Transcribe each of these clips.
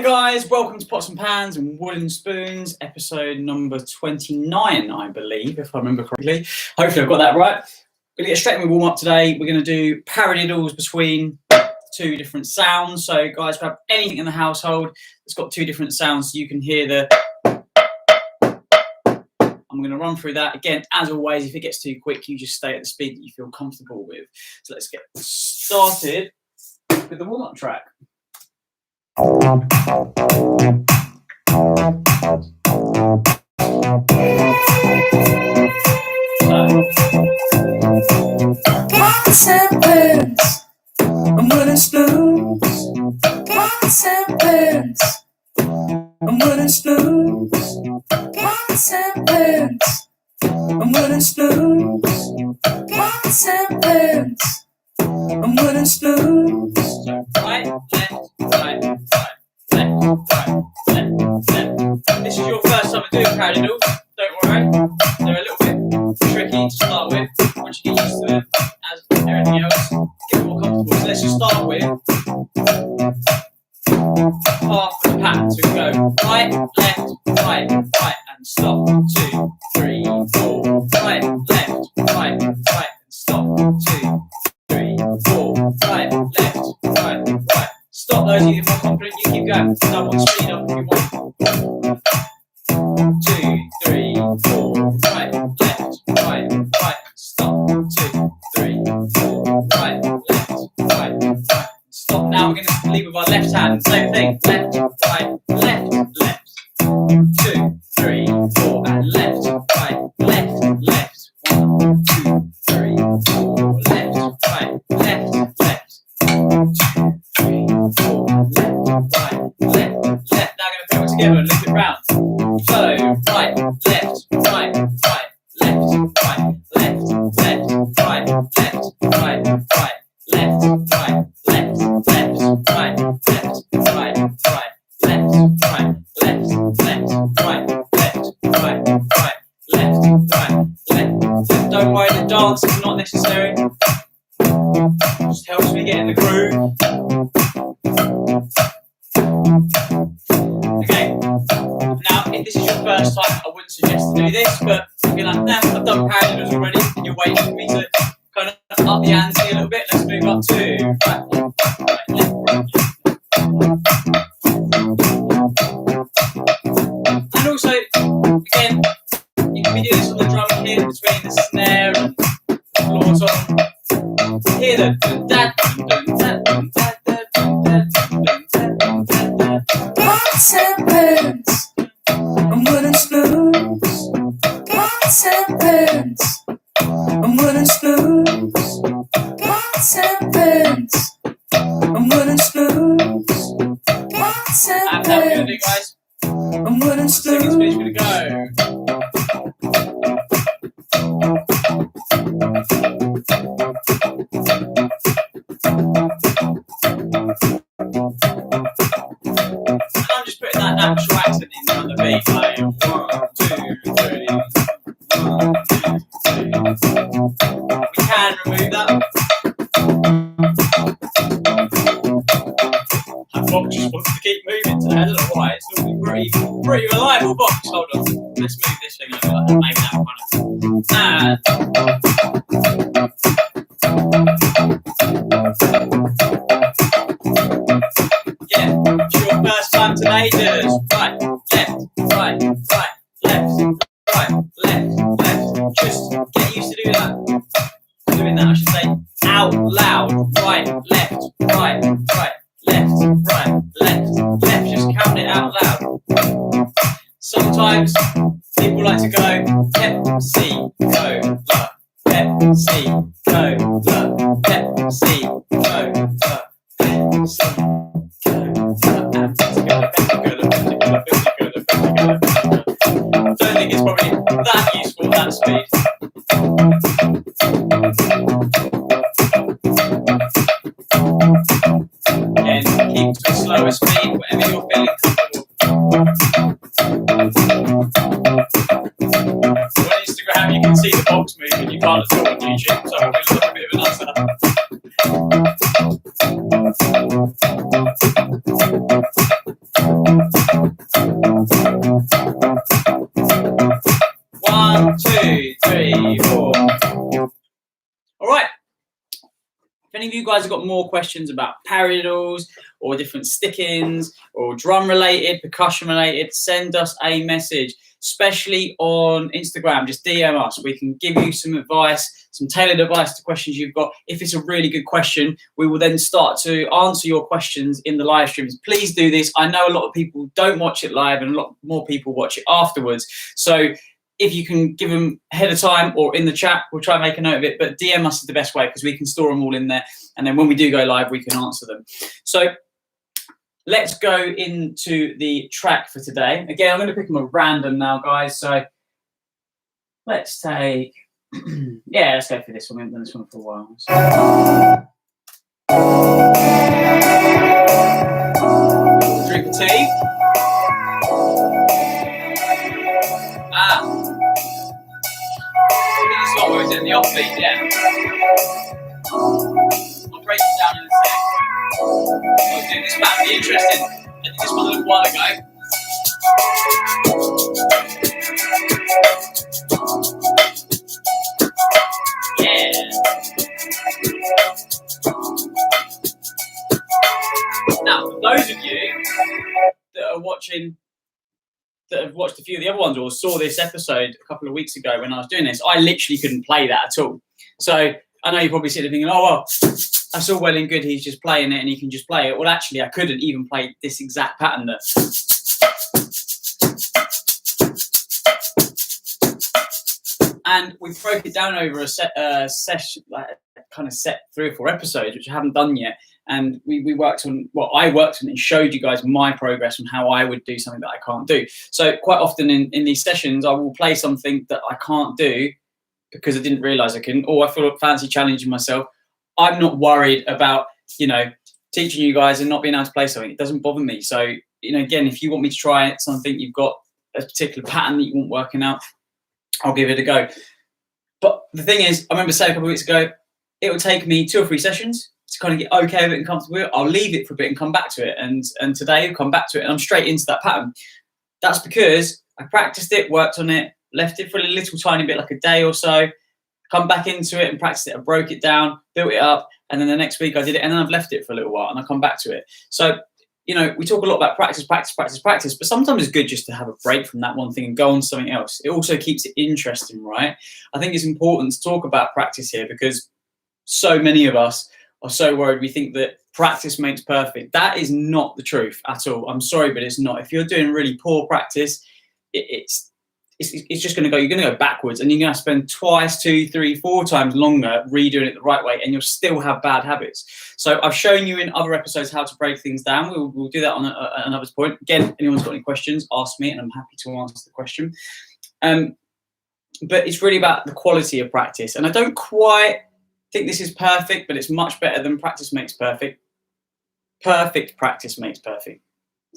Hey guys, welcome to Pots and Pans and Wooden Spoons, episode number 29, I believe, if I remember correctly. Hopefully I've got that right. We're going to get straight in with warm-up today. We're going to do paradiddles between two different sounds. So guys, grab anything in the household that's got two different sounds so you can hear the... I'm going to run through that. Again, as always, if it gets too quick, you just stay at the speed that you feel comfortable with. So let's get started with the warm-up track. Pots and pans and wooden spoons. Pots and pans and wooden spoons. Pots and pans and wooden spoons. Pots and pans and wooden spoons. Right, left, right, right, left, right, left, left. This is your first time doing paradiddles, don't worry. They're a little bit tricky to start with. Once you get used to them, as everything else, get more comfortable. So let's just start with half of the pattern. So we go right, left, right, right, and stop. 2, 3, 4. Right, left, right, right, and stop. 2, 3, 4. Right, left, right, right. Stop those. You get more confident. You keep going. Double speed up if you want. 2, 3, 4. Right, left, right, right. Stop. 2, 3, 4. Right, left, right, right. Stop. Now we're going to lead with our left hand. Same thing. Left, right, left, left. 2, 3, 4. And left, right, left, left. 1, 2, 3, 4. Left, right, left, left. 2, 3, 4. Left, right, left, left. Now we're going to throw it together and loop it round. So, right, left, right, right, left, right, left, left, right, left, right, right, left, right, left, left, right, left, right, right, left, right, left, left, right, left, right, right, left, right, left, left. Don't worry, the dance is not necessary. Just helps me get in the groove. Okay, now if this is your first time, I wouldn't suggest to do this, but if you're like, nah, I've done paradiddles already, and you're waiting for me to kind of up the ante a little bit, let's move up to right, left, right, left. And also, again, you can be doing this on the drum kit between the snare and the floor tom. Hear the dun dun dun dun dun dun dun dun dun dun. Pots and pans and wooden spoons. Pots and pans and wooden spoons. Pots and pans and wooden spoons. Pots and And how we're going to do, pans guys? and wooden Second speech, we're spoons. going to go. I'm just putting that natural accent in on the beat, like 1, 2, 3, 1, 2, 3. We can remove that. That box just wants to keep moving today. I don't know why. It's normally pretty reliable box. Hold on. Let's move this thing over like that. Maybe that one. Yeah, it's your first time today, just right, left, right, right, left, right, left, left. Just get used to doing that, I should say, out loud. Right, left, right, right, left, right, left, left. Just count it out loud. Sometimes people like to go pep, C, go, la, pep, C, go, la, pep, C, go, la, pep, C. I don't think it's probably that useful at that speed. Again, keep to a slower speed, whatever you're feeling comfortable. On Instagram, you can see the box moving. You can't at all on YouTube, so we'll look a bit of an answer. 1, 2, 3, 4. All right. If any of you guys have got more questions about paradiddles or different stick-ins or drum related, percussion related, send us a message, especially on Instagram. Just DM us. We can give you some advice, some tailored advice to questions you've got. If it's a really good question, we will then start to answer your questions in the live streams. Please do this. I know a lot of people don't watch it live and a lot more people watch it afterwards. So if you can give them ahead of time or in the chat, we'll try and make a note of it. But DM us is the best way because we can store them all in there. And then when we do go live, we can answer them. So let's go into the track for today. Again, I'm going to pick them at random now, guys. So let's take, yeah, let's go for this one. We haven't done this one for a while. So. Drink of tea. This one was in the offbeat, yeah. I'll break it down in a sec. Okay, this might be interesting. I did this one a little while ago. Yeah. Now, for those of you that are watching, that have watched a few of the other ones or saw this episode a couple of weeks ago when I was doing this, I literally couldn't play that at all. So I know you're probably sitting there thinking, oh, well, that's all well and good. He's just playing it and he can just play it. Well, actually, I couldn't even play this exact pattern there. And we broke it down over a session, like kind of set 3 or 4 episodes, which I haven't done yet. And we worked on, well, I worked on and showed you guys my progress on how I would do something that I can't do. So quite often in these sessions, I will play something that I can't do because I didn't realize I couldn't, or I feel fancy challenging myself. I'm not worried about, teaching you guys and not being able to play something. It doesn't bother me. So, again, if you want me to try something, you've got a particular pattern that you want working out, I'll give it a go. But the thing is, I remember saying a couple of weeks ago, it would take me 2 or 3 sessions to kind of get okay with it and comfortable with it. I'll leave it for a bit and come back to it. And today I'll come back to it and I'm straight into that pattern. That's because I practiced it, worked on it, left it for a little tiny bit, like a day or so, come back into it and practiced it. I broke it down, built it up, and then the next week I did it, and then I've left it for a little while and I come back to it. So, we talk a lot about practice, but sometimes it's good just to have a break from that one thing and go on to something else. It also keeps it interesting, right? I think it's important to talk about practice here because so many of us are so worried. We think that practice makes perfect. That is not the truth at all. I'm sorry, but it's not. If you're doing really poor practice, it's just going to go, you're going to go backwards and you're going to spend 2, 3, 4 times longer redoing it the right way and you'll still have bad habits. So I've shown you in other episodes how to break things down. We'll do that on another point. Again, if anyone's got any questions, ask me and I'm happy to answer the question. But it's really about the quality of practice. And I don't quite think this is perfect, but it's much better than practice makes perfect. Perfect practice makes perfect.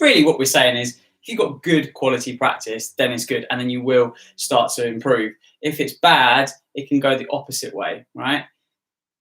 Really what we're saying is, if you've got good quality practice, then it's good, and then you will start to improve. If it's bad, it can go the opposite way, right?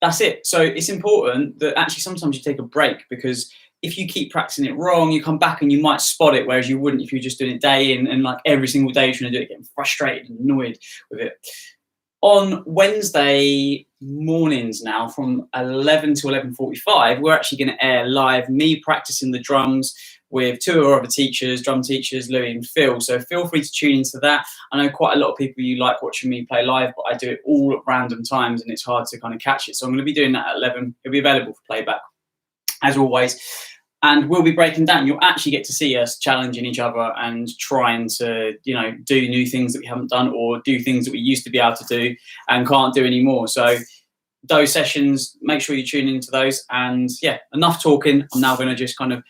That's it. So it's important that actually sometimes you take a break, because if you keep practicing it wrong, you come back and you might spot it, whereas you wouldn't if you're just doing it day in and like every single day you're trying to do it, getting frustrated and annoyed with it. On Wednesday mornings now from 11 to 11:45, we're actually going to air live me practicing the drums with 2 other teachers, drum teachers, Louis and Phil. So feel free to tune into that. I know quite a lot of people, you like watching me play live, but I do it all at random times and it's hard to kind of catch it. So I'm going to be doing that at 11. It'll be available for playback, as always. And we'll be breaking down. You'll actually get to see us challenging each other and trying to, do new things that we haven't done or do things that we used to be able to do and can't do anymore. So those sessions, make sure you tune into those. And yeah, enough talking. I'm now going to just kind of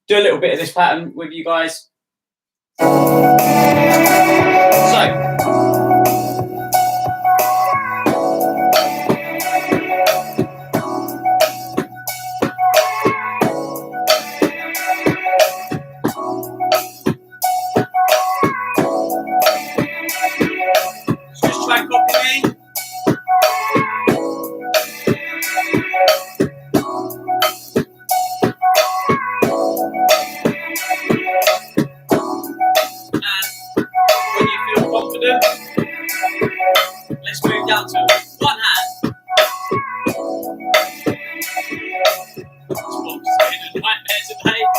do a little bit of this pattern with you guys. So just try and copy me. down to one hand. Nightmares of hate.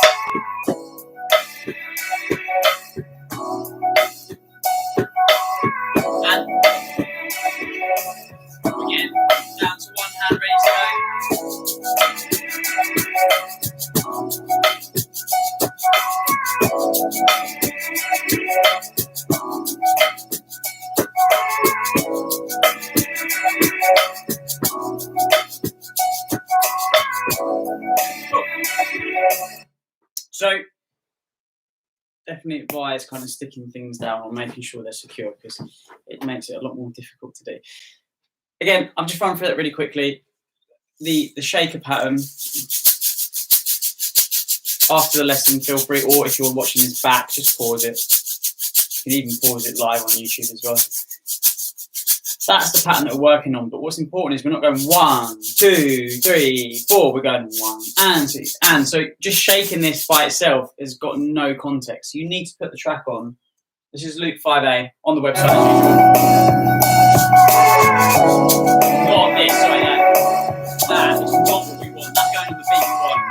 And again, down to one hand, ready to go. So definitely advise kind of sticking things down or making sure they're secure, because it makes it a lot more difficult to do. Again, I'm just running through that really quickly. The shaker pattern, after the lesson, feel free, or if you're watching this back, just pause it. You can even pause it live on YouTube as well. That's the pattern that we're working on, but what's important is we're not going 1, 2, 3, 4, we're going 1 and 2, and. So just shaking this by itself has got no context. You need to put the track on. This is Luke 5A on the website as usual. Not this, sorry, that is not what we want. That's going on the beat we want.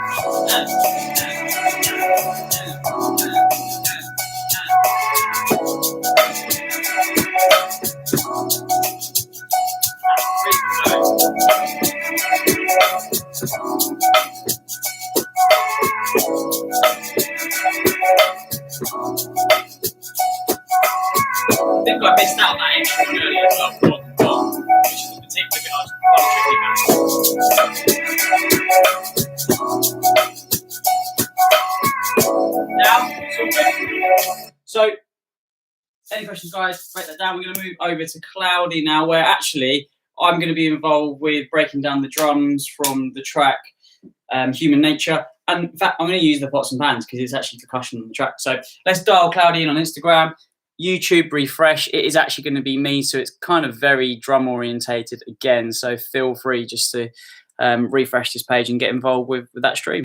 I think I missed out that extra one earlier as well, which is a particular bit now, it's all good. So, any questions, guys? Write that down. We're going to move over to Cloudy now, where actually I'm going to be involved with breaking down the drums from the track Human Nature. And in fact, I'm going to use the pots and pans because it's actually percussion on the track. So let's dial Cloudy in on Instagram. YouTube refresh, it is actually going to be me, so it's kind of very drum orientated again, so feel free just to refresh this page and get involved with that stream.